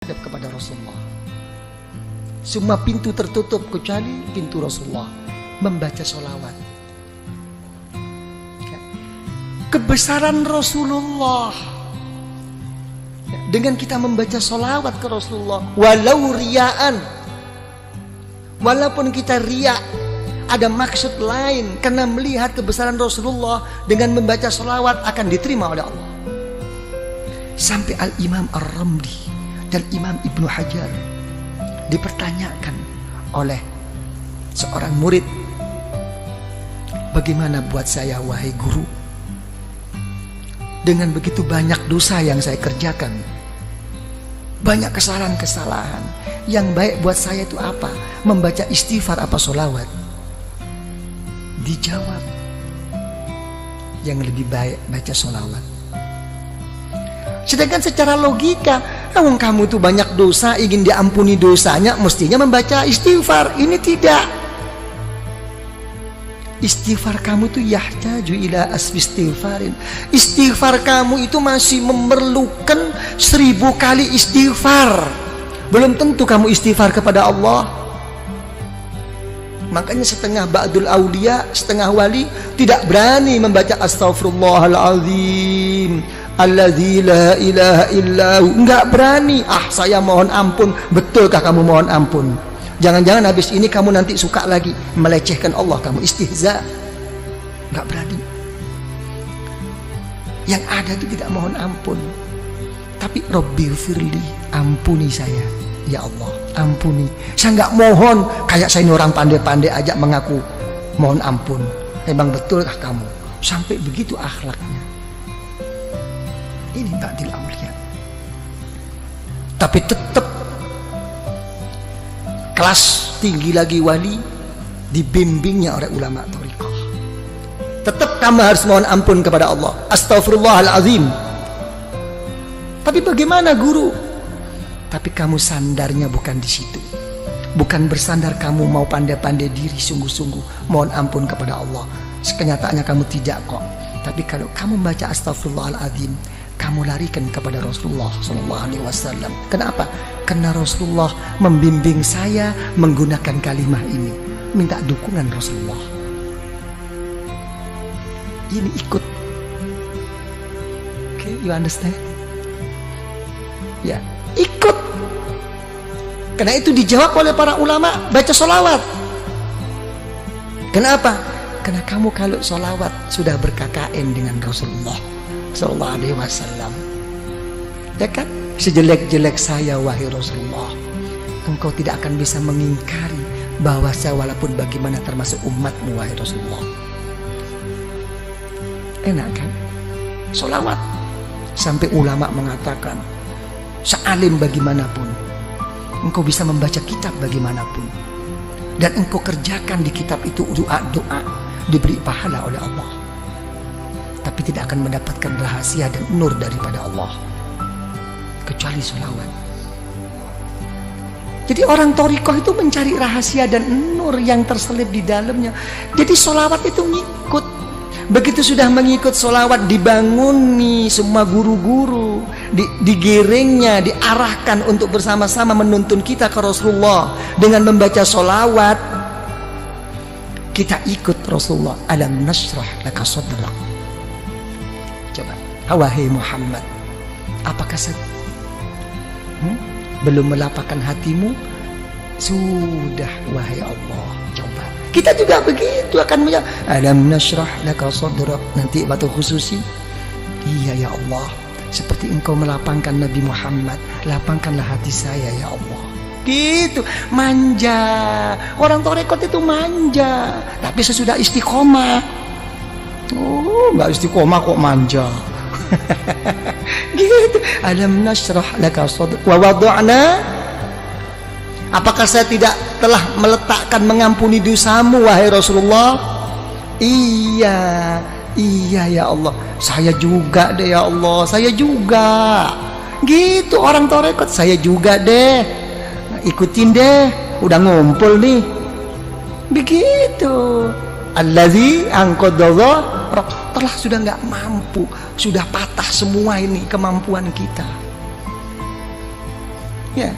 menghadap kepada Rasulullah. Semua pintu tertutup kecuali pintu Rasulullah. Membaca sholawat. Kebesaran Rasulullah. Dengan kita membaca sholawat ke Rasulullah, walau riaan, walaupun kita riak, ada maksud lain karena melihat kebesaran Rasulullah, dengan membaca sholawat akan diterima oleh Allah. Sampai Al-Imam Ar-Ramli dan Imam Ibnu Hajar dipertanyakan oleh seorang murid, bagaimana buat saya wahai guru, dengan begitu banyak dosa yang saya kerjakan, banyak kesalahan-kesalahan, yang baik buat saya itu apa? Membaca istighfar apa sholawat? Dijawab, yang lebih baik baca sholawat. Sedangkan secara logika, kamu tuh banyak dosa, ingin diampuni dosanya, mestinya membaca istighfar. Ini tidak. Istighfar kamu itu yahtaju ila asfi istighfarin. Istighfar kamu itu masih memerlukan 1000 kali istighfar. Belum tentu kamu istighfar kepada Allah. Makanya setengah ba'dul aulia, setengah wali tidak berani membaca astaghfirullahaladzim alladzi la ilaha illahu. Enggak berani. Saya mohon ampun. Betulkah kamu mohon ampun? Jangan-jangan habis ini kamu nanti suka lagi melecehkan Allah, kamu istihza. Enggak berani. Yang ada itu tidak mohon ampun, tapi Rabbighfirli, ampuni saya ya Allah, ampuni. Saya enggak mohon kayak saya ini orang pandai-pandai aja mengaku mohon ampun. Memang betulkah kamu? Sampai begitu akhlaknya. Ini ta'dil aulia. Tapi tetap kelas tinggi lagi wali, dibimbingnya oleh ulama thariqah. Tetap kamu harus mohon ampun kepada Allah, astaghfirullahalazim. Tapi bagaimana guru? Tapi kamu sandarnya bukan di situ. Bukan bersandar kamu mau pandai-pandai diri sungguh-sungguh mohon ampun kepada Allah. Kenyataannya kamu tidak kok. Tapi kalau kamu baca astaghfirullahalazim, kamu larikan kepada Rasulullah SAW. Kenapa? Karena Rasulullah membimbing saya menggunakan kalimah ini. Minta dukungan Rasulullah. Ini ikut. Okay, you understand? Ya, ikut. Karena itu dijawab oleh para ulama, baca sholawat. Kenapa? Karena kamu kalau sholawat sudah berKKN dengan Rasulullah Sallallahu Alaihi Wasallam. Ya kan? Sejelek-jelek saya wahai Rasulullah, engkau tidak akan bisa mengingkari bahwa saya walaupun bagaimana termasuk umatmu wahai Rasulullah. Enak kan? Sholawat. Sampai ulama mengatakan, sealim bagaimanapun, engkau bisa membaca kitab bagaimanapun, dan engkau kerjakan di kitab itu doa-doa, diberi pahala oleh Allah, tapi tidak akan mendapatkan rahasia dan nur daripada Allah kecuali sholawat. Jadi orang thariqah itu mencari rahasia dan nur yang terselip di dalamnya. Jadi sholawat itu ngikut. Begitu sudah mengikut sholawat, dibanguni semua guru-guru, digiringnya, diarahkan untuk bersama-sama menuntun kita ke Rasulullah dengan membaca sholawat. Kita ikut Rasulullah. Alam nashrah laka sadrak. Coba, wahai Muhammad, apakah saya belum melapangkan hatimu? Sudah wahai Allah. Coba kita juga begitu akan menjawab, alam nashrah laka sadrak. Nanti batu khususi, iya ya Allah, seperti engkau melapangkan Nabi Muhammad, lapangkanlah hati saya ya Allah. Gitu, manja. Orang thariqat itu manja, tapi sesudah istiqomah, nggak istiqomah kok manja. Gitu. Alam nashrah laka sadrak wa wada'na. Apakah saya tidak telah meletakkan mengampuni dosamu wahai Rasulullah? Iya ya Allah, saya juga deh ya Allah, saya juga. Gitu orang thariqat, saya juga deh, ikutin deh, udah ngumpul nih. Begitu. Allazi anqadha, telah sudah nggak mampu, sudah patah semua ini kemampuan kita. Ya,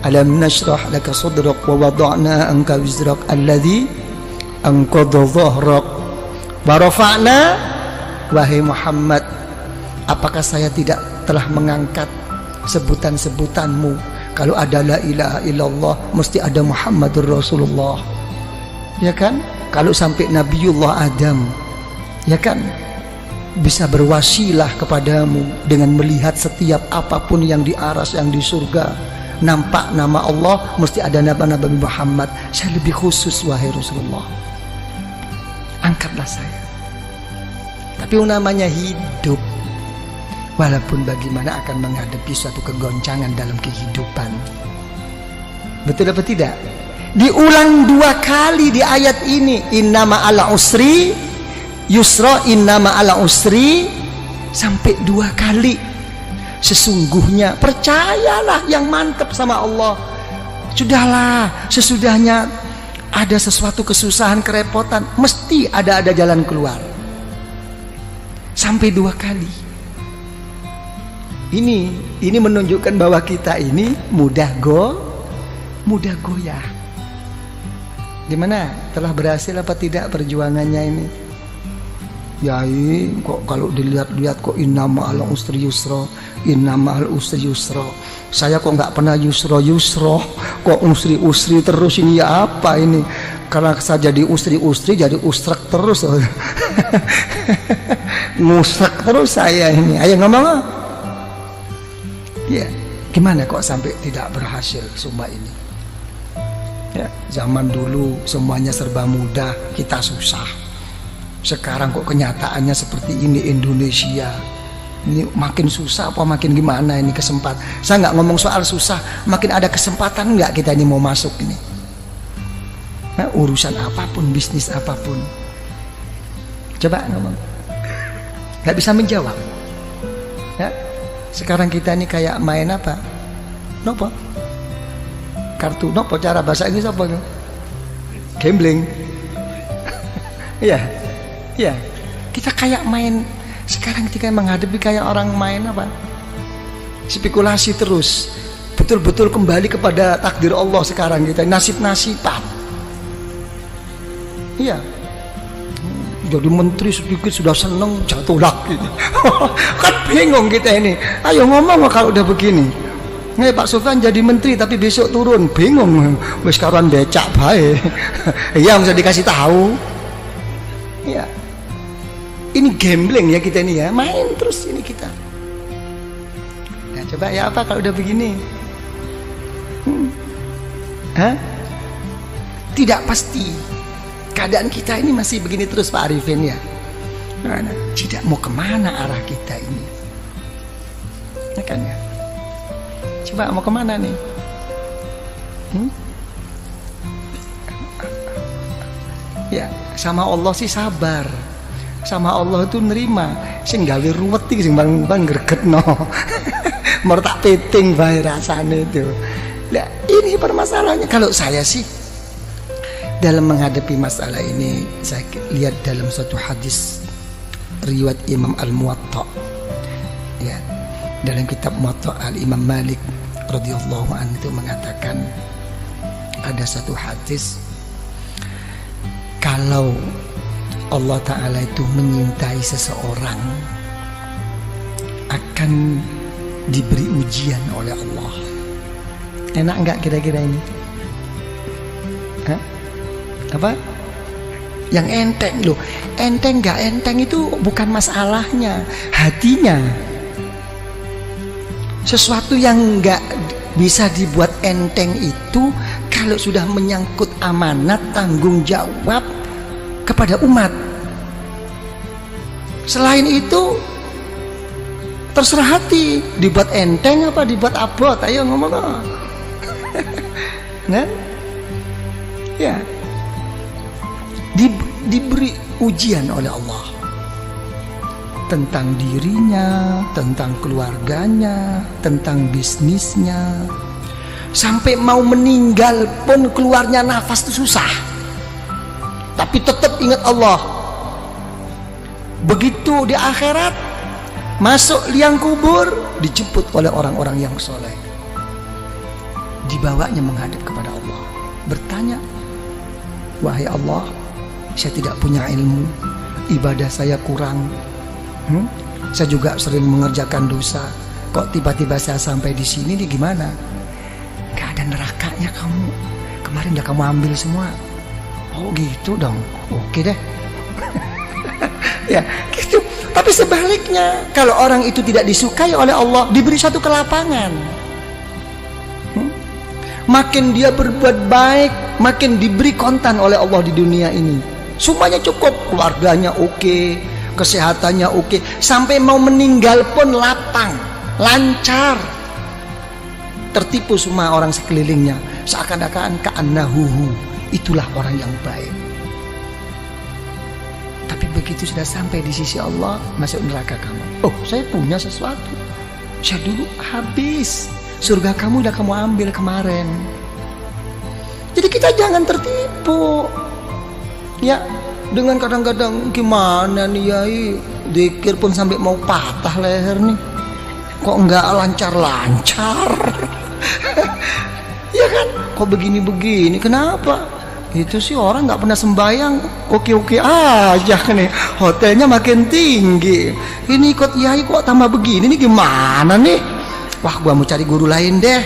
alam nashrah laka sadrak wa wada'na anka wizrak alladhi anqadha dhahrak wa rafa'na. Wahai Muhammad, apakah saya tidak telah mengangkat sebutan-sebutanmu? Kalau ada la ilaha illallah mesti ada Muhammadur Rasulullah, ya kan? Kalau sampai Nabiullah Adam, ya kan, bisa berwasilah kepadamu dengan melihat setiap apapun yang di aras, yang di surga, nampak nama Allah, mesti ada nama Nabi Muhammad. Saya lebih khusus, wahai Rasulullah, angkatlah saya. Tapi namanya hidup, walaupun bagaimana akan menghadapi suatu kegoncangan dalam kehidupan. Betul apa tidak? Diulang 2 kali di ayat ini, innama ala usri yusra, innama ala usri, sampai 2 kali. Sesungguhnya, percayalah yang mantap sama Allah. Sudahlah, sesudahnya ada sesuatu kesusahan, kerepotan, mesti ada jalan keluar. Sampai 2 kali. Ini menunjukkan bahwa kita ini mudah goyah. Gimana? Telah berhasil apa tidak perjuangannya ini? Yai, kok kalau dilihat-lihat kok innama al usri yusra, innama al usri yusra. Saya kok nggak pernah yusra, kok usri terus ini, ya apa ini? Karena saya jadi usri jadi usrak terus. Ngusrak terus saya ini. Ayo ngomong. Ya, gimana kok sampai tidak berhasil semua ini? Ya, zaman dulu semuanya serba mudah, kita susah. Sekarang kok kenyataannya seperti ini Indonesia. Ini makin susah apa makin gimana ini kesempatan? Saya nggak ngomong soal susah, makin ada kesempatan nggak kita ini mau masuk ini? Nah, urusan apapun, bisnis apapun. Coba ngomong. Nggak bisa menjawab. Ya, sekarang kita ini kayak main apa? Nopo? Kartu nopo, cara bahasa Inggris apa? Gambling. Iya. Ya, kita kayak main. Sekarang kita menghadapi kayak orang main apa? Spekulasi terus. Betul-betul kembali kepada takdir Allah sekarang kita. Nasib-nasiban. Iya. Jadi menteri sedikit sudah seneng, jatuh lagi. Kan bingung kita ini. Ayo ngomong kalau udah begini. Nih Pak Sofyan jadi menteri tapi besok turun, bingung. Wis karuan becak bae. Iya, bisa dikasih tahu. Iya. Ini gambling ya kita ini ya, main terus ini kita. Nah, coba ya apa kalau udah begini? Hah? Tidak pasti. Keadaan kita ini masih begini terus Pak Arifin ya. Nah, tidak mau kemana arah kita ini? Ya kan ya? Coba mau kemana nih? Ya, sama Allah sih sabar. Sama Allah itu nerima, sing gawe ruwet iki sing bang gregetno. Mau tak peting bae rasane itu. Nah, ini permasalahannya. Kalau saya sih dalam menghadapi masalah ini, saya lihat dalam suatu hadis riwayat Imam Al-Muwatta. Ya, dalam kitab Muwatta Al-Imam Malik radhiyallahu anhu itu mengatakan ada satu hadis, kalau Allah Ta'ala itu menyintai seseorang akan diberi ujian oleh Allah. Enak enggak kira-kira ini? Hah? Apa? Yang enteng loh. Enteng enggak enteng itu bukan masalahnya, hatinya. Sesuatu yang enggak bisa dibuat enteng itu kalau sudah menyangkut amanat, tanggung jawab kepada umat. Selain itu terserah hati, dibuat enteng apa dibuat abot. Ayo ngomong. Nah, ya, diberi ujian oleh Allah tentang dirinya, tentang keluarganya, tentang bisnisnya, sampai mau meninggal pun keluarnya nafas itu susah, tapi tetap ingat Allah. Begitu di akhirat masuk liang kubur, dijemput oleh orang-orang yang soleh. dibawanya menghadap kepada Allah, bertanya, wahai Allah, saya tidak punya ilmu, ibadah saya kurang, saya juga sering mengerjakan dosa, kok tiba-tiba saya sampai di sini nih, gimana? Gak ada nerakanya kamu, kemarin udah kamu ambil semua. Oh gitu dong, oke deh. Ya gitu. Tapi sebaliknya, kalau orang itu tidak disukai oleh Allah, diberi satu kelapangan, makin dia berbuat baik, makin diberi kontan oleh Allah di dunia ini. Semuanya cukup, keluarganya oke, kesehatannya oke, sampai mau meninggal pun lapang, lancar. Tertipu semua orang sekelilingnya, seakan-akan ka'annahuhu, itulah orang yang baik. Tapi begitu sudah sampai di sisi Allah, masuk neraka kamu. Oh, saya punya sesuatu, saya dulu habis, surga kamu udah kamu ambil kemarin. Jadi kita jangan tertipu, ya, dengan kadang-kadang gimana nih Yai, zikir pun sampai mau patah leher nih, kok nggak lancar-lancar. Ya kan, kok begini-begini, kenapa? Itu sih orang nggak pernah sembahyang, oke-oke aja nih, hotelnya makin tinggi, ini ikut Yai kok tambah begini nih, gimana nih? Wah, gua mau cari guru lain deh.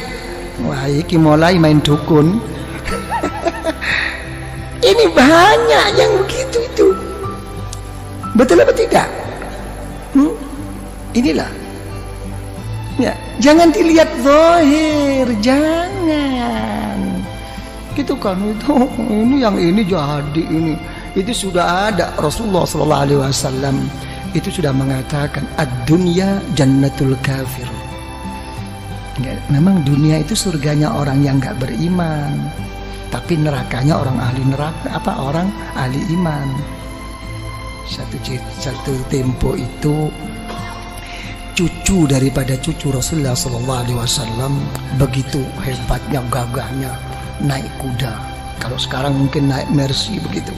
Wah, iki mulai main dukun. Ini banyak yang begitu itu. Betul apa tidak? Inilah. Ya, jangan dilihat zahir, jangan. Gitu kan, itu ini yang ini jadi ini. Itu sudah ada, Rasulullah sallallahu alaihi wasallam itu sudah mengatakan ad-dunya jannatul kafir. Ya, memang dunia itu surganya orang yang nggak beriman, tapi nerakanya orang ahli neraka, orang ahli iman. Satu tempo itu cucu daripada cucu Rasulullah Sallallahu Alaihi Wasallam begitu hebatnya, gagahnya, naik kuda. Kalau sekarang mungkin naik Mercy begitu.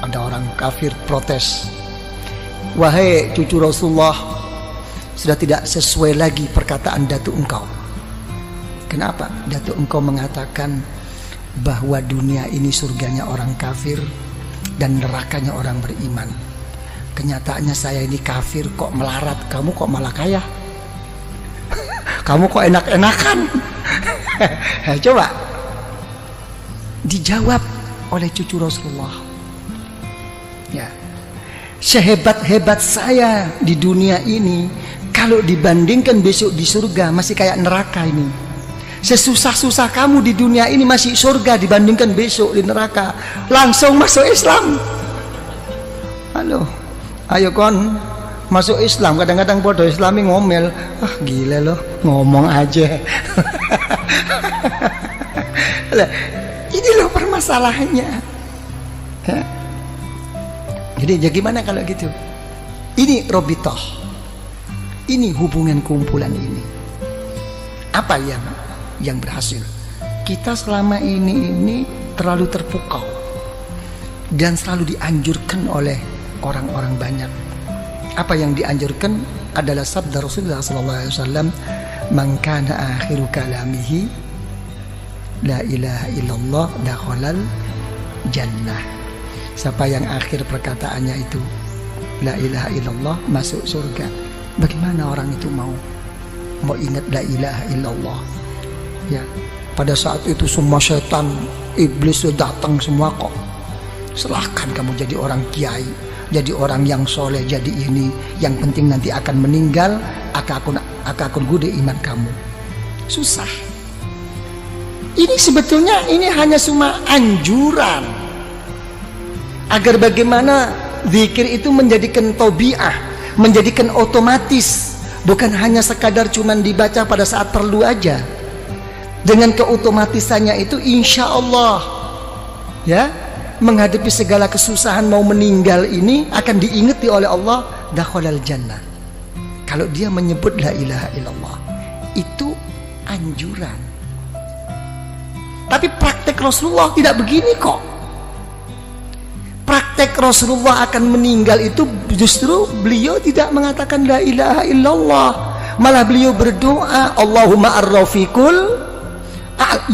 Ada orang kafir protes, wahai cucu Rasulullah, sudah tidak sesuai lagi perkataan datuk engkau. Kenapa? Datuk engkau mengatakan bahwa dunia ini surganya orang kafir dan nerakanya orang beriman. Kenyataannya saya ini kafir kok melarat, kamu kok malah kaya. Kamu kok enak-enakan. Coba dijawab oleh cucu Rasulullah. Ya, sehebat-hebat saya di dunia ini, kalau dibandingkan besok di surga masih kayak neraka ini. Sesusah-susah kamu di dunia ini masih surga dibandingkan besok di neraka. Langsung masuk Islam. Halo, ayo kon masuk Islam. Kadang-kadang bodoh Islami ngomel, ah gila loh, ngomong aja. Ini loh permasalahannya. Jadi ya gimana kalau gitu? Ini robitoh, ini hubungan kumpulan ini. Apa yang berhasil? Kita selama ini terlalu terpukau dan selalu dianjurkan oleh orang-orang banyak. Apa yang dianjurkan adalah sabda Rasulullah SAW, man kana akhiru kalamihi la ilaha illallah dakhalal jannah. Siapa yang akhir perkataannya itu la ilaha illallah, masuk surga. Bagaimana orang itu mau ingat la ilaha illallah? Ya, pada saat itu semua setan, iblis sudah datang semua kok. Silahkan kamu jadi orang kiai, jadi orang yang soleh, jadi ini. Yang penting nanti akan meninggal, akan gude iman kamu. Susah. Ini sebetulnya ini hanya cuma anjuran agar bagaimana zikir itu menjadikan tabiah, menjadikan otomatis, bukan hanya sekadar cuman dibaca pada saat perlu aja. Dengan keotomatisannya itu insya Allah ya, menghadapi segala kesusahan mau meninggal ini akan diingati oleh Allah, dakhalal jannah. Kalau dia menyebut la ilaha illallah, itu anjuran. Tapi praktek Rasulullah tidak begini kok. Praktek Rasulullah akan meninggal itu justru beliau tidak mengatakan la ilaha illallah, Malah beliau berdoa, Allahumma ar-rafiqul,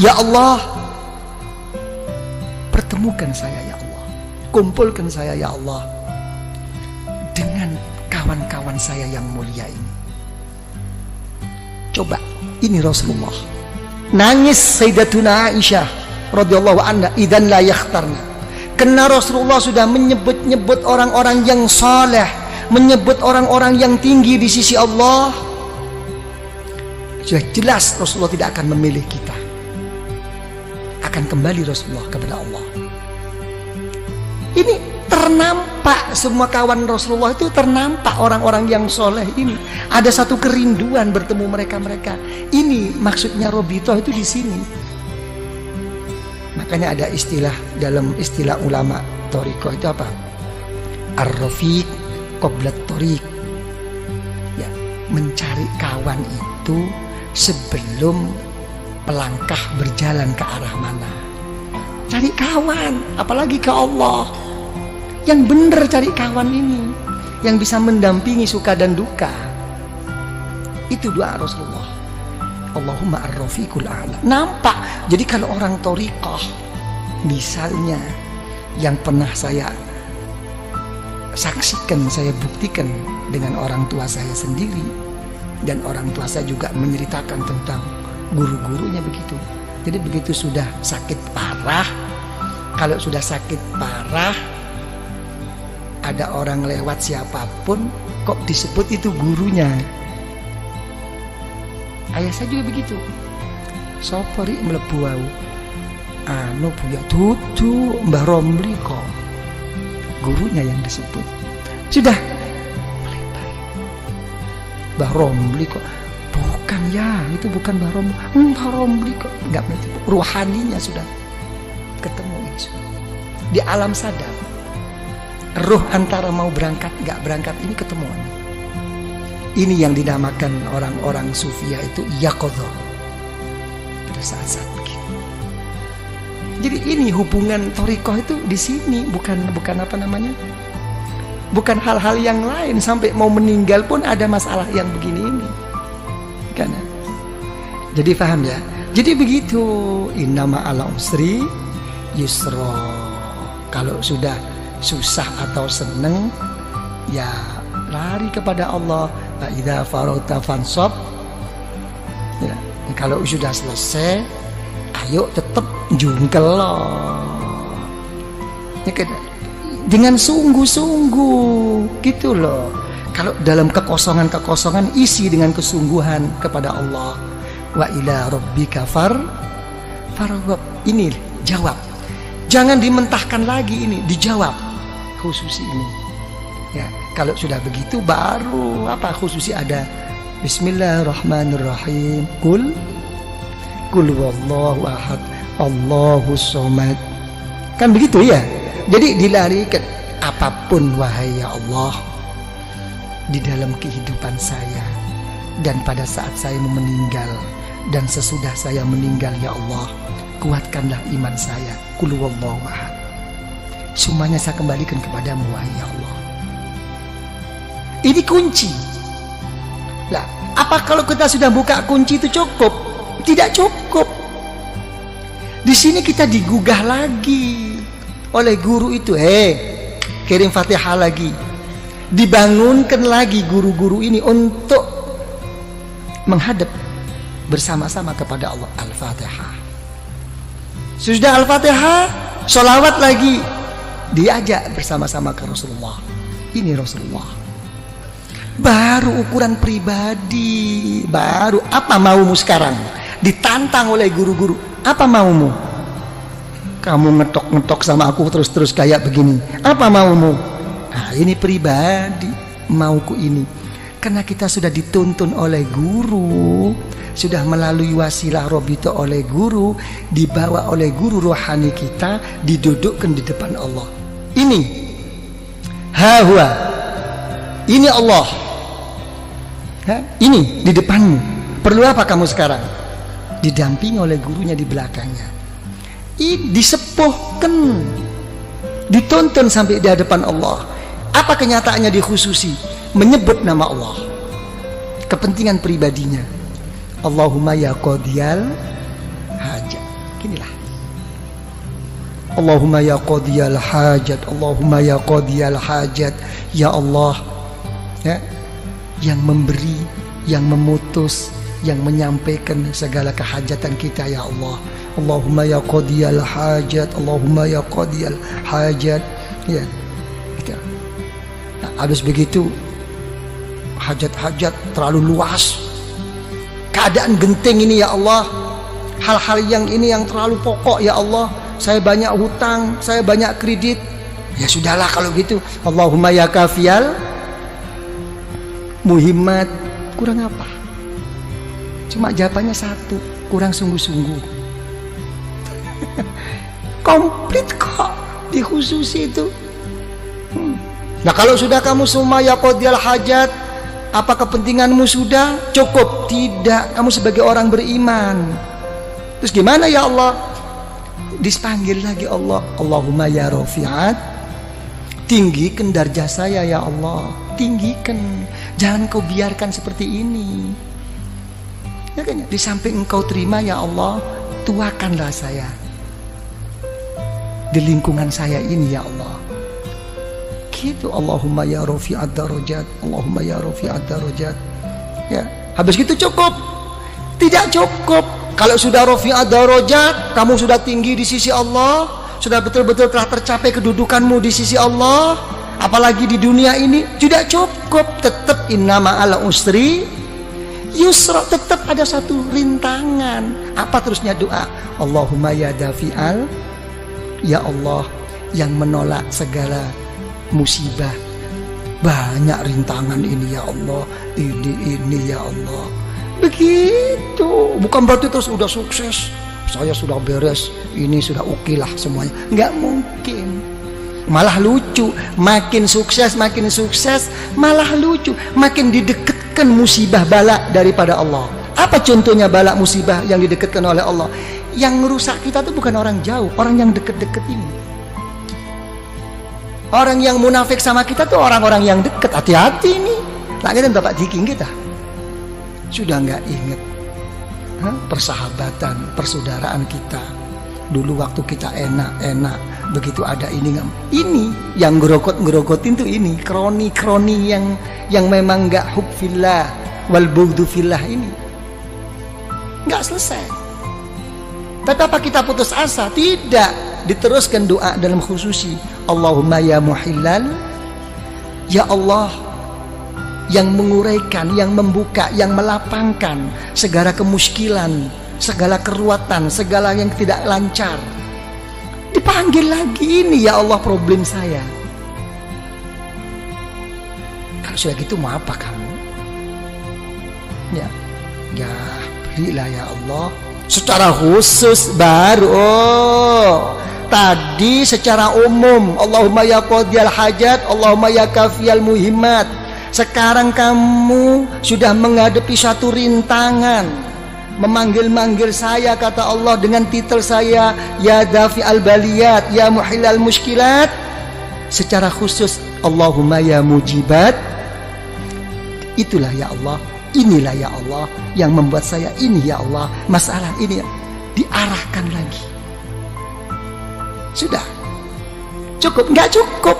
ya Allah, pertemukan saya ya Allah, kumpulkan saya ya Allah dengan kawan-kawan saya yang mulia ini. Coba, ini Rasulullah. Nangis Sayyidatuna Aisyah radhiyallahu anha, idzan la yakhtarna. Karena Rasulullah sudah menyebut-nyebut orang-orang yang saleh, menyebut orang-orang yang tinggi di sisi Allah. Sudah jelas Rasulullah tidak akan memilih kita. Akan kembali Rasulullah kepada Allah. Ini ternampak, semua kawan Rasulullah itu ternampak orang-orang yang soleh ini. Ada satu kerinduan bertemu mereka-mereka. Ini maksudnya Robito itu di sini. Makanya ada istilah, dalam istilah ulama Thariqah itu apa? Ar-rafiq qabla Thariq. Ya, mencari kawan itu sebelum pelangkah berjalan ke arah mana. Cari kawan, apalagi ke Allah. Yang benar cari kawan ini, yang bisa mendampingi suka dan duka. Itu doa Rasulullah. Allahumma ar-rafiqul a'la. Nampak. Jadi kalau orang thariqah, misalnya yang pernah saya saksikan, saya buktikan dengan orang tua saya sendiri, dan orang tua saya juga menceritakan tentang guru-gurunya begitu. Jadi begitu sudah sakit parah, kalau sudah sakit parah, ada orang lewat siapapun kok disebut itu gurunya. Ayah saya juga begitu. Sopori mlebu wau. Anu punya tutu Mbah Romli kok. Gurunya yang disebut. Sudah melebar. Mbah Romli kok. Bukan ya, itu bukan Mbah Romli. Mbah Romli kok. Enggak berarti. Ruhaninya sudah ketemu itu. Di alam sadar. Ruh antara mau berangkat enggak berangkat ini ketemuan. Ini yang dinamakan orang-orang sufia itu yaqadha. Pada saat-saat begini. Jadi ini hubungan thariqah itu di sini, bukan apa namanya? Bukan hal-hal yang lain, sampai mau meninggal pun ada masalah yang begini ini. Kan? Jadi paham ya? Jadi begitu, innama ala usri yusra. Kalau sudah susah atau seneng, ya lari kepada Allah. Fa idza faragta fansab. Ya, kalau sudah selesai, ayo tetap jungkel ya, dengan sungguh-sungguh gitu loh. Kalau dalam kekosongan isi dengan kesungguhan kepada Allah. Wa ila rabbika farghab. Ini jawab. Jangan dimentahkan lagi, ini dijawab khusus ini. Ya, kalau sudah begitu baru apa khususi ada Bismillahirrahmanirrahim. Kul wallahu ahad, Allahus somad. Kan begitu ya. Jadi dilarikan apapun wahai ya Allah di dalam kehidupan saya dan pada saat saya meninggal dan sesudah saya meninggal ya Allah, kuatkanlah iman saya. Kul wallahu ahad. Semuanya saya kembalikan kepadamu wahai ya Allah. Ini kunci. Lah, apa kalau kita sudah buka kunci itu cukup? Tidak cukup. Di sini kita digugah lagi oleh guru itu. Kirim Fatihah lagi. Dibangunkan lagi guru-guru ini untuk menghadap bersama-sama kepada Allah. Al-Fatihah. Sudah Al-Fatihah, sholawat lagi. Diajak bersama-sama ke Rasulullah. Ini Rasulullah. Baru ukuran pribadi. Baru apa maumu sekarang? Ditantang oleh guru-guru. Apa maumu? Kamu ngetok-ngetok sama aku terus-terus kayak begini. Apa maumu? Nah, ini pribadi. Mauku ini. Karena kita sudah dituntun oleh guru, sudah melalui wasilah Robito oleh guru, dibawa oleh guru rohani kita, didudukkan di depan Allah. Ini hawa. Ini Allah. Ini di depanmu. Perlu apa kamu sekarang? Didampingi oleh gurunya di belakangnya. Disepuhkan, dituntun sampai di hadapan Allah. Apa kenyataannya dikhususi? Menyebut nama Allah. kepentingan pribadinya. Allahumma ya qadiyal hajat. Ginilah. Allahumma ya qadiyal hajat, Allahumma ya qadiyal hajat. Ya Allah, ya, yang memberi, yang memutus, yang menyampaikan segala kehajatan kita, ya Allah. Allahumma ya qadiyal hajat, Allahumma ya qadiyal hajat. Ya, gitu. Nah, habis begitu hajat-hajat terlalu luas, keadaan genting ini, ya Allah, hal-hal yang ini yang terlalu pokok, ya Allah, saya banyak hutang, saya banyak kredit. Ya sudahlah kalau gitu. Allahumma ya kafiyal muhimmat. Kurang apa? Cuma jawabannya satu, kurang sungguh-sungguh. Komplit kok di khusus itu. Nah kalau sudah kamu semua ya qadiyal hajat, apa kepentinganmu sudah cukup? Tidak, kamu sebagai orang beriman. Terus gimana ya Allah? Dipanggil lagi Allah. Allahumma ya rafi'at, tinggikan darjah saya ya Allah, tinggikan, jangan kau biarkan seperti ini. Ya kan? Di samping engkau terima ya Allah, tuakanlah saya di lingkungan saya ini ya Allah. Gitu. Allahumma ya rafi'ad darajat, Allahumma ya rafi'ad darajat. Ya, habis gitu cukup? Tidak cukup. Kalau sudah rafi'ad darajat, kamu sudah tinggi di sisi Allah, sudah betul-betul telah tercapai kedudukanmu di sisi Allah, apalagi di dunia ini, tidak cukup. Tetap innama ala usri yusra, tetap ada satu rintangan. Apa terusnya doa? Allahumma ya dafi'al, ya Allah yang menolak segala musibah, banyak rintangan ini ya Allah, ini ya Allah. Begitu. Bukan berarti terus udah sukses, saya sudah beres, ini sudah oke lah semuanya. Nggak mungkin. Malah lucu, makin sukses malah lucu, makin didekatkan musibah bala daripada Allah. Apa contohnya bala musibah yang didekatkan oleh Allah? Yang merusak kita itu bukan orang jauh, orang yang deket-deket ini. Orang yang munafik sama kita tuh orang-orang yang dekat. Hati-hati nih. Lagi Bapak Diking kita sudah nggak inget persahabatan, persaudaraan kita dulu waktu kita enak-enak. Begitu ada ini yang ngerogotin tuh ini kroni yang memang nggak hub fillah wal bughdu fillah ini nggak selesai. Tetap kita putus asa? Tidak. Diteruskan doa dalam khususi. Allahumma ya muhillal, ya Allah yang menguraikan, yang membuka, yang melapangkan segala kemuskilan, segala keruatan, segala yang tidak lancar. Dipanggil lagi, ini ya Allah problem saya. Kalau sudah gitu mau apa kamu? Ya berilah ya Allah. Secara khusus baru. Tadi secara umum Allahumma ya qadiyal hajat, Allahumma ya kafiyal muhimmat. Sekarang kamu sudah menghadapi satu rintangan, memanggil-manggil saya, kata Allah, dengan titel saya ya dafi al baliyat, ya muhilal muskilat. Secara khusus Allahumma ya mujibat. Itulah ya Allah, inilah ya Allah yang membuat saya ini ya Allah, masalah ini diarahkan lagi. Sudah cukup? Nggak cukup.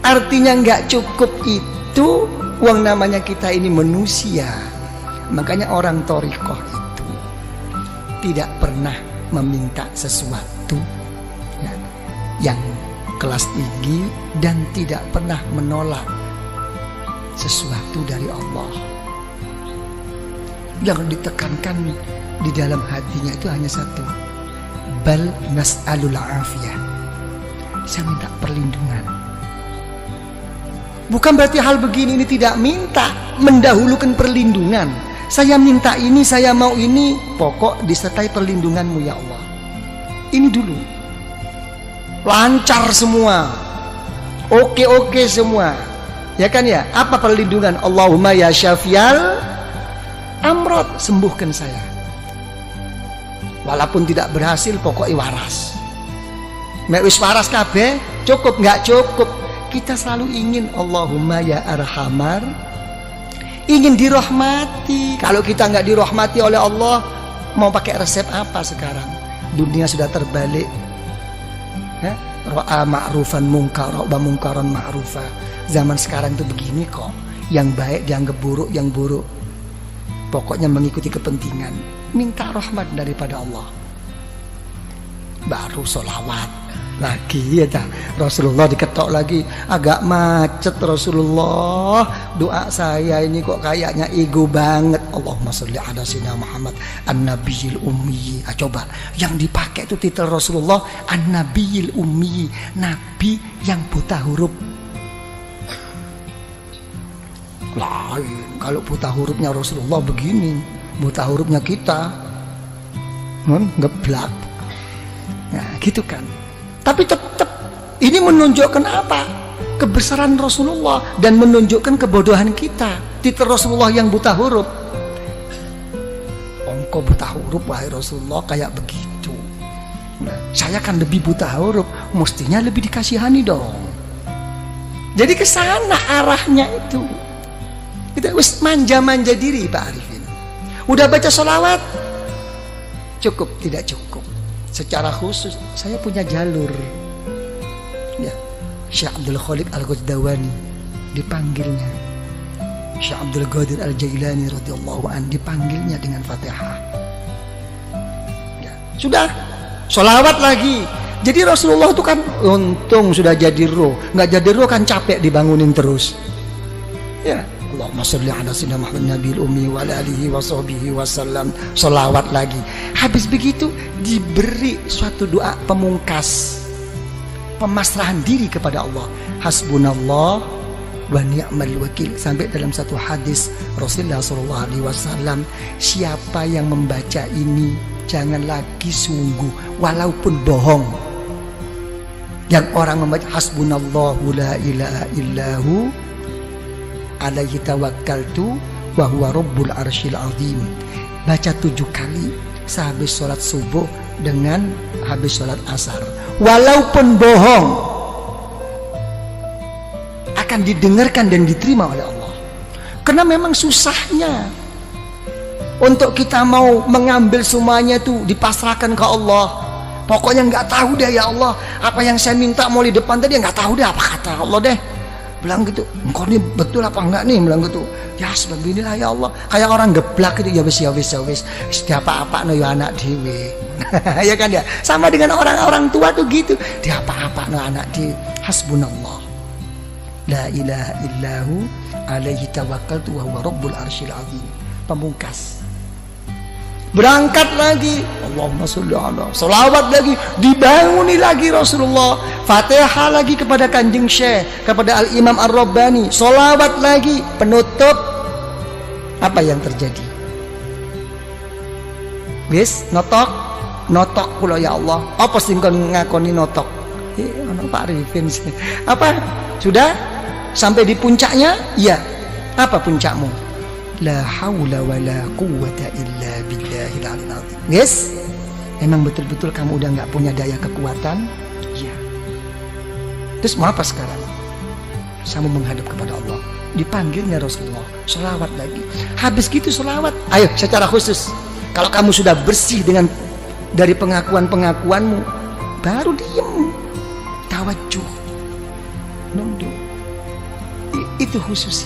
Artinya nggak cukup itu uang namanya kita ini manusia. Makanya orang thariqah itu tidak pernah meminta sesuatu yang kelas tinggi dan tidak pernah menolak sesuatu dari Allah. Yang ditekankan di dalam hatinya itu hanya satu, bal nas'alul afiyah, saya minta perlindungan. Bukan berarti hal begini ini tidak minta, mendahulukan perlindungan. Saya minta ini, saya mau ini, pokok disertai perlindunganmu ya Allah. Ini dulu lancar semua, oke semua, ya kan ya. Apa perlindungan? Allahumma ya syafial amrod, sembuhkan saya. Walaupun tidak berhasil, pokoknya waras. Mek wis waras kabeh, cukup? Nggak cukup. Kita selalu ingin Allahumma ya arhamar ingin dirahmati. Kalau kita nggak dirahmati oleh Allah, mau pakai resep apa sekarang? Dunia sudah terbalik. Ra'a ma'rufan munkar wa munkaran ma'rufa. Zaman sekarang itu begini kok. Yang baik dianggap buruk, yang buruk pokoknya mengikuti kepentingan. Minta rahmat daripada Allah, baru sholawat lagi ya tak. Rasulullah diketok lagi, agak macet Rasulullah, doa saya ini kok kayaknya ego banget. Allahumma sholli ala sayyidina Muhammad an-nabiyil ummi. Coba yang dipakai itu titel Rasulullah an-nabiyil ummi, nabi yang buta huruf. Lain kalau buta hurufnya Rasulullah begini, buta hurufnya kita ngeblak. Nah gitu kan. Tapi tetap ini menunjukkan apa? Kebesaran Rasulullah dan menunjukkan kebodohan kita. Titel Rasulullah yang buta huruf. Engkau buta huruf wahai Rasulullah kayak begitu. Nah, saya kan lebih buta huruf, mestinya lebih dikasihani dong. Jadi ke sana arahnya itu. Kita wis manja-manja diri Pak Arifin. Udah baca sholawat? Cukup, tidak cukup. Secara khusus saya punya jalur ya, Syekh Abdul Khaliq Al-Ghazdawani dipanggilnya, Syekh Abdul Qadir Al-Jailani radhiyallahu an dipanggilnya dengan Fatihah ya. Sudah sholawat lagi. Jadi Rasulullah itu kan untung sudah jadi roh, nggak jadi roh kan capek dibangunin terus ya. Allahumma sholli ala sayyidina Muhammad nabiyil ummi wa ala alihi wa sahbihi wasallam. Sholawat lagi. Habis begitu diberi suatu doa pemungkas, pemasrahan diri kepada Allah. Hasbunallah wa ni'mal wakil. Sampai dalam satu hadis Rasulullah SAW, siapa yang membaca ini jangan lagi sungguh walaupun bohong. Yang orang membaca hasbunallahu la ilaha illahu alaihi tawakkaltu wa huwa rabbul arsyil azim. Baca 7 kali sehabis sholat subuh dengan habis sholat asar. Walaupun bohong akan didengarkan dan diterima oleh Allah. Karena memang susahnya untuk kita mau mengambil semuanya itu dipasrahkan ke Allah. Pokoknya nggak tahu deh ya Allah, apa yang saya minta mau di depan tadi nggak tahu deh apa kata Allah deh. Bilang gitu, engkau ini betul apa enggak nih? Bilang gitu, ya sebab inilah ya Allah. Kayak orang geblak gitu, ya wis. Setiap apa no ya anak dewe. Ya kan ya. Sama dengan orang-orang tua tuh gitu. Dia apa no anak dewe. Hasbunallah. La ilaha illahu alaihi tawakkaltu wa huwa rabbul arsyil azim. Pemungkas. Berangkat lagi, Allahumma sholli ala, sholawat lagi, dibanguni lagi Rasulullah, Fatihah lagi kepada Kanjeng Syekh, kepada Al-Imam Ar-Rabbani, sholawat lagi, penutup. Apa yang terjadi? Wis notok pula ya Allah. Apa sih kau ngakoni notok? Pak Arifin apa? Sudah sampai di puncaknya? Iya. Apa puncakmu? La haula wa la quwwata illa billahil aliyil azim. Yes? Memang betul-betul kamu udah nggak punya daya kekuatan? Iya. Terus mau apa sekarang? Kamu menghadap kepada Allah. Dipanggilnya Rasulullah, sholawat lagi. Habis gitu sholawat. Ayo secara khusus. Kalau kamu sudah bersih dengan dari pengakuan-pengakuanmu, baru diem. Tawajuh. Nunduk. Itu khusus.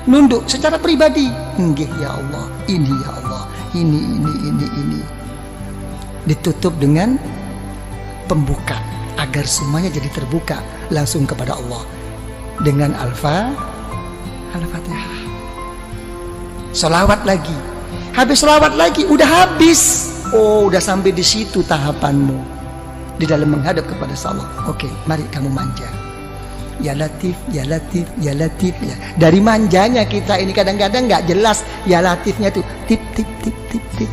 Nunduk secara pribadi. Nggih ya Allah, ini ya Allah, ini. Ditutup dengan pembuka agar semuanya jadi terbuka langsung kepada Allah dengan Al-Fatihah. Sholawat lagi. Habis sholawat lagi, udah habis. Oh, udah sampai di situ tahapanmu di dalam menghadap kepada Allah. Oke, mari kamu manja. Ya Latif, ya Latif, ya Latif ya. Dari manjanya kita ini kadang-kadang nggak jelas ya Latifnya tuh tip tip tip tip tip.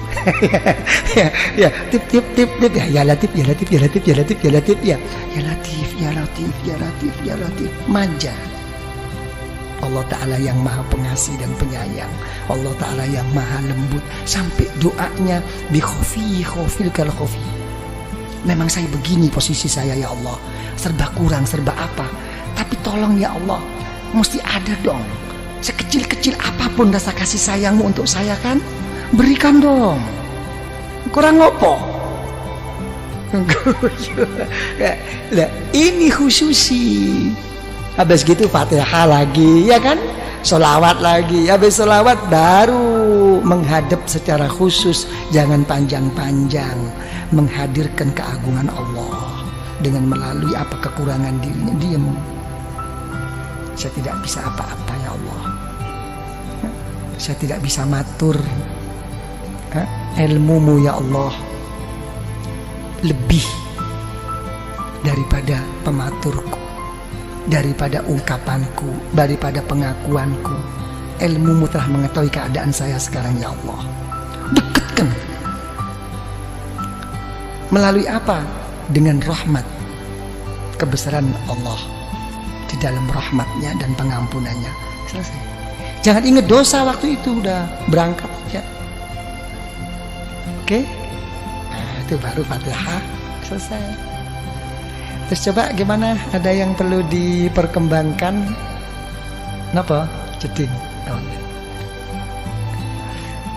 ya tip tip tip tip ya Latif, ya Latif, ya Latif, ya Latif, ya Latif ya. Ya Latif, ya Latif, ya Latif, ya Latif. Manja. Allah Ta'ala yang maha pengasih dan penyayang. Allah Ta'ala yang maha lembut. Sampai doanya bi khofil kal khofi. Memang saya begini posisi saya ya Allah, serba kurang, serba apa. Tapi tolong ya Allah, mesti ada dong sekecil-kecil apapun rasa kasih sayangmu untuk saya kan, berikan dong. Kurang ngopo? Lah, ini khususi. Habis gitu Fatihah lagi, ya kan? Sholawat lagi. Habis sholawat baru menghadap secara khusus, jangan panjang-panjang, menghadirkan keagungan Allah dengan melalui apa kekurangan dirinya. Diam. Saya tidak bisa apa-apa ya Allah. Saya tidak bisa matur. Ilmumu ya Allah lebih daripada pematurku, daripada ungkapanku, daripada pengakuanku. Ilmumu telah mengetahui keadaan saya sekarang ya Allah. Dekatkan. Melalui apa? Dengan rahmat, kebesaran Allah di dalam rahmatnya dan pengampunannya. Selesai. Jangan ingat dosa waktu itu, udah berangkat aja. Oke? Nah, itu baru Fatihah selesai. Terus coba gimana? Ada yang perlu diperkembangkan? Kenapa? Jeding. Oh, ya.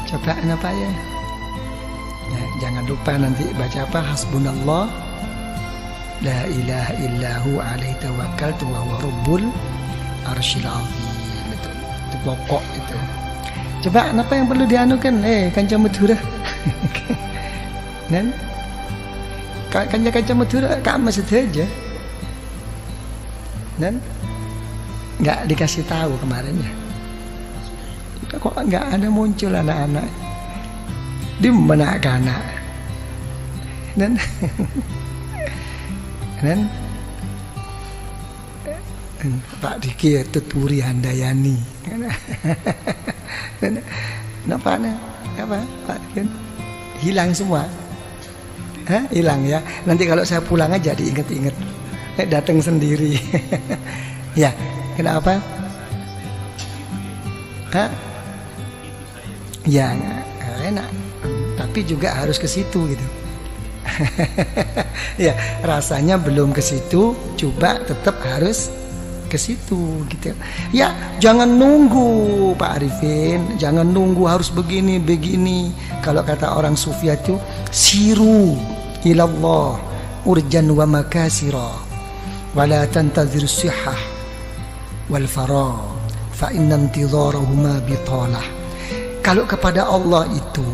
Coba kenapa ya? Nah, jangan lupa nanti baca apa? Hasbunallah la ilaha illahu alaihi tawakkaltu wa huwa rabbul arsyil azim. Itu pokok itu. Coba apa yang perlu dianukan? Kanca Madura. Dan kanca Madura kamu saja. Dan nggak dikasih tahu kemarin ya. Kok nggak ada muncul anak-anak di mana anak dan Pak Diki tuturi Handayani. Kenapa apa Pak Diki hilang semua? Hilang ya. Nanti kalau saya pulang aja diinget-inget. Datang sendiri. Ya, kenapa? Ya enak, tapi juga harus ke situ gitu. Ya, rasanya belum ke situ, coba tetap harus ke situ gitu. Ya, jangan nunggu Pak Arifin, jangan nunggu harus begini. Kalau kata orang sufi itu siru ilallah urjan wa makasira wala tantazir sihah wal farah fa inna intidharahuma bitalah. Kalau kepada Allah itu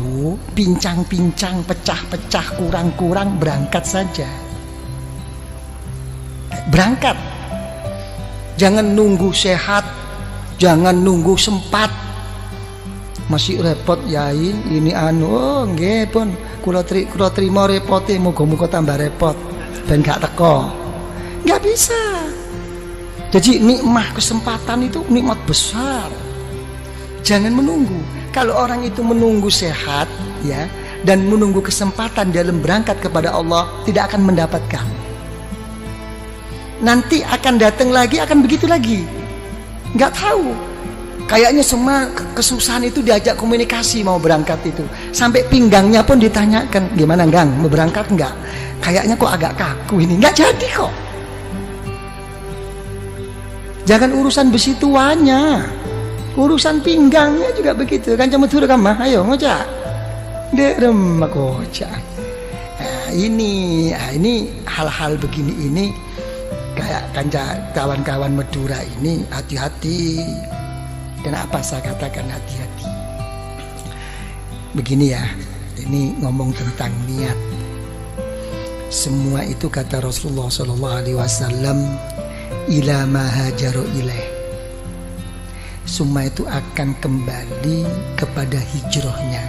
pincang-pincang, pecah-pecah, kurang-kurang, berangkat saja. Berangkat. Jangan nunggu sehat, jangan nunggu sempat. Masih repot yai, ini nggih pun kula trimo repote, muga-muga tambah repot ben gak teko. Enggak bisa. Jadi nikmat kesempatan itu nikmat besar. Jangan menunggu. Kalau orang itu menunggu sehat ya dan menunggu kesempatan dalam berangkat kepada Allah, tidak akan mendapatkan. Nanti akan datang lagi, akan begitu lagi. Nggak tahu. Kayaknya semua kesusahan itu diajak komunikasi mau berangkat itu. Sampai pinggangnya pun ditanyakan, gimana Gang, mau berangkat nggak? Kayaknya kok agak kaku ini. Nggak jadi kok. Jangan urusan besi tuanya. Urusan pinggangnya juga begitu. Kan cuma turun kamah, ayo ngocak. Dek remak ngocak. Nah, ini hal-hal begini ini kayak kawan-kawan Madura ini hati-hati. Kenapa saya katakan hati-hati? Begini ya, ini ngomong tentang niat. Semua itu kata Rasulullah SAW, ila ma hajaru ilaih. Semua itu akan kembali kepada hijrahnya.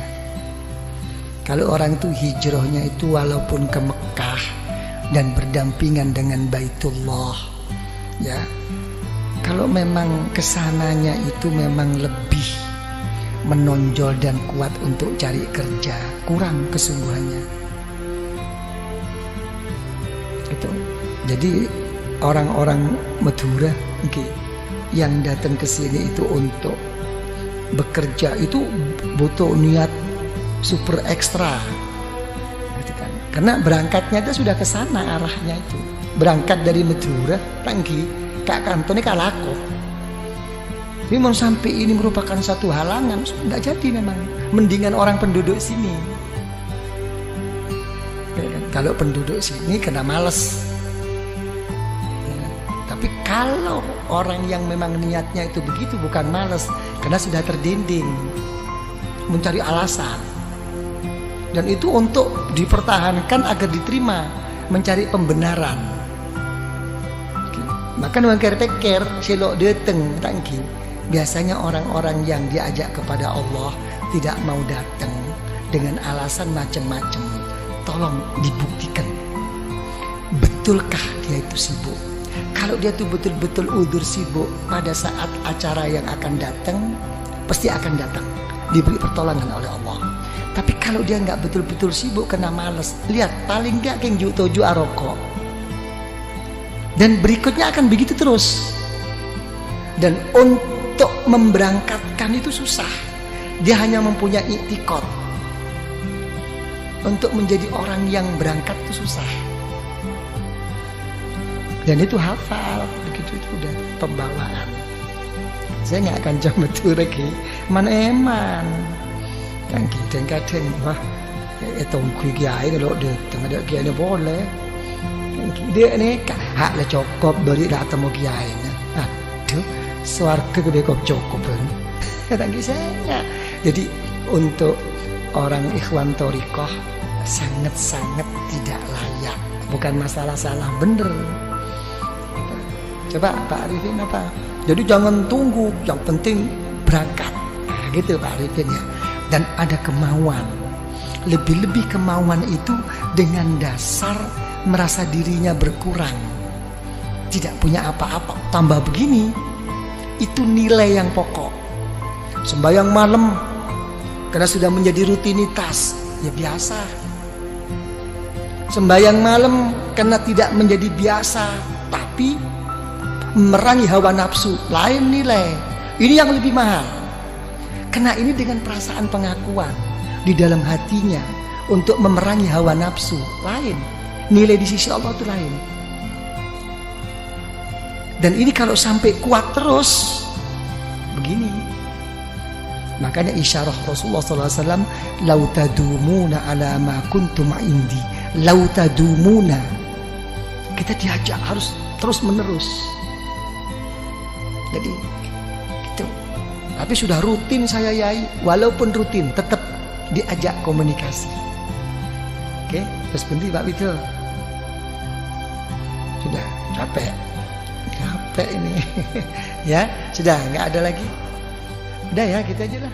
Kalau orang itu hijrahnya itu walaupun ke Mekah dan berdampingan dengan Baitullah, ya. Kalau memang kesananya itu memang lebih menonjol dan kuat untuk cari kerja, kurang kesungguhannya. Itu. Jadi orang-orang Madura, yang datang ke sini itu untuk bekerja itu butuh niat super ekstra, gitu kan? Karena berangkatnya itu sudah ke sana arahnya itu. Berangkat dari Madura, tangki kak kantone kalako. Tapi mau sampai ini merupakan satu halangan, nggak jadi memang. Mendingan orang penduduk sini. Ya kan? Kalau penduduk sini kena males. Ya kan? Tapi kalau orang yang memang niatnya itu begitu, bukan males, karena sudah terdinding, mencari alasan. Dan itu untuk dipertahankan agar diterima, mencari pembenaran. Maka orang pikir selok datang tangki. Biasanya orang-orang yang diajak kepada Allah tidak mau datang dengan alasan macam-macam. Tolong dibuktikan, betulkah dia itu sibuk? Kalau dia itu betul-betul udzur sibuk pada saat acara yang akan datang, pasti akan datang, diberi pertolongan oleh Allah. Tapi kalau dia nggak betul-betul sibuk kena males, lihat paling nggak keng toju aroko. Dan berikutnya akan begitu terus. Dan untuk memberangkatkan itu susah. Dia hanya mempunyai i'tikad. Untuk menjadi orang yang berangkat itu susah. Dan itu hafal, begitu itu udah pembawaan. Saya nggak akan coba betul lagi. Man eman. Kan kadang-kadang wah, tunggu kiai kalau datang ada kiai ni boleh. Dia ni hak lah cukup beri datang mau kiai. Aduh, swarga gede kok cukup kan. Tanggi saya. Jadi untuk orang ikhwan thariqah sangat-sangat tidak layak. Bukan masalah salah bener. Coba Pak Arifin apa? Jadi jangan tunggu, yang penting berangkat. Nah, gitu Pak Arifin ya. Dan ada kemauan. Lebih-lebih kemauan itu dengan dasar merasa dirinya berkurang, tidak punya apa-apa, tambah begini, itu nilai yang pokok. Sembahyang malam karena sudah menjadi rutinitas, ya biasa. Sembahyang malam karena tidak menjadi biasa, tapi merangi hawa nafsu, lain nilai. Ini yang lebih mahal. Karena ini dengan perasaan pengakuan di dalam hatinya untuk memerangi hawa nafsu, lain. Nilai di sisi Allah itu lain. Dan ini kalau sampai kuat terus begini. Makanya isyarah Rasulullah SAW, lau tadumuna ala ma kuntum indi, lau tadumuna. Kita diajak harus terus menerus. Jadi gitu. Tapi sudah rutin saya yai, walaupun rutin tetap diajak komunikasi. Oke, terus berhenti Pak Widho. Sudah capek ini. Ya sudah nggak ada lagi. Udah ya gitu aja lah.